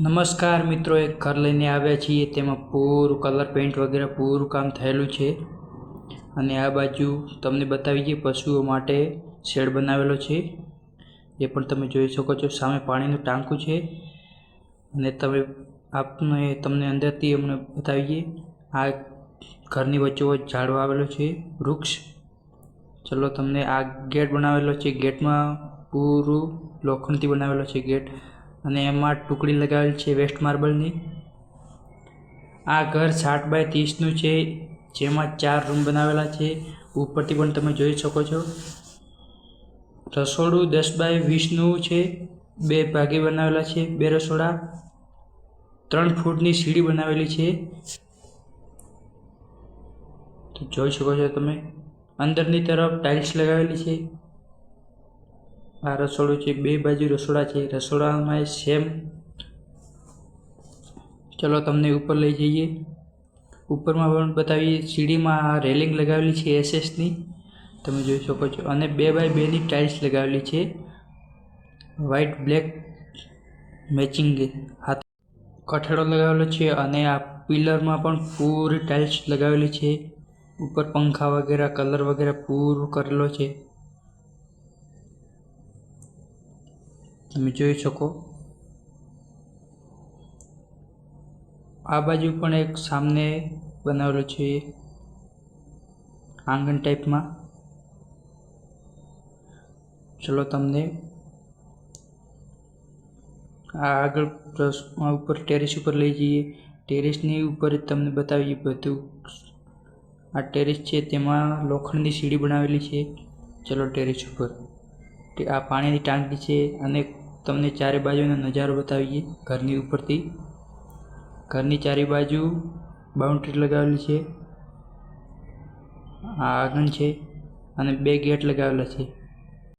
નમસ્કાર મિત્રો, એક ઘર લઈને આવ્યા છીએ. તેમાં પૂરું કલર પેઇન્ટ વગેરે પૂરું કામ થયેલું છે. અને આ બાજુ તમને બતાવીએ પશુઓ માટે શેડ બનાવેલો છે. એ પણ તમે જોઈ શકો છો. સામે પાણીનું ટાંકું છે. અને તમને અંદરથી અમને બતાવીએ. આ ઘરની વચ્ચોવચ્ચ ઝાડવા આવેલો છે, વૃક્ષ. ચલો તમને આ ગેટ બનાવેલો છે. ગેટમાં પૂરું લોખંડથી બનાવેલો છે ગેટ, અને એમાં ટુકડી લગાવેલી છે વેસ્ટ માર્બલની. આ ઘર 60x30નું છે, જેમાં 4 રૂમ બનાવેલા છે. ઉપરથી પણ તમે જોઈ શકો છો. રસોડું 10x20નું છે. 2 ભાગે બનાવેલા છે, 2 રસોડા. 3 ફૂટની સીડી બનાવેલી છે, તો જોઈ શકો છો તમે. અંદરની તરફ ટાઇલ્સ લગાવેલી છે. આ રસોડું છે, 2 બાજુ રસોડા છે. રસોડામાં સેમ. ચલો તમને ઉપર લઈ જઈએ. ઉપરમાં પણ બતાવીએ. સીડીમાં રેલિંગ લગાવેલી છે એસએસની, તમે જોઈ શકો છો. અને 2x2ની ટાઇલ્સ લગાવેલી છે, વ્હાઇટ બ્લેક મેચિંગ. હાથ કઠેડો લગાવેલો છે. અને આ પિલરમાં પણ પૂરી ટાઇલ્સ લગાવેલી છે. ઉપર પંખા વગેરે કલર વગેરે પૂરું કરેલો છે, તમે જોઈ શકો. આ બાજુ પણ એક સામને બનાવેલો છે, આંગણ ટાઈપમાં. ચલો તમને આ આગળ ઉપર ટેરેસ ઉપર લઈ જઈએ. ટેરેસની ઉપર તમને બતાવીએ બધું. આ ટેરેસ છે, તેમાં લોખંડની સીડી બનાવેલી છે. ચલો ટેરેસ ઉપર. આ પાણીની ટાંકી છે. અને તમને ચારે બાજુનો નજારો બતાવીએ ઘરની ઉપરથી. ઘરની ચારે બાજુ બાઉન્ડ્રી લગાવેલી છે. આ આંગણ છે, અને 2 ગેટ લગાવેલા છે.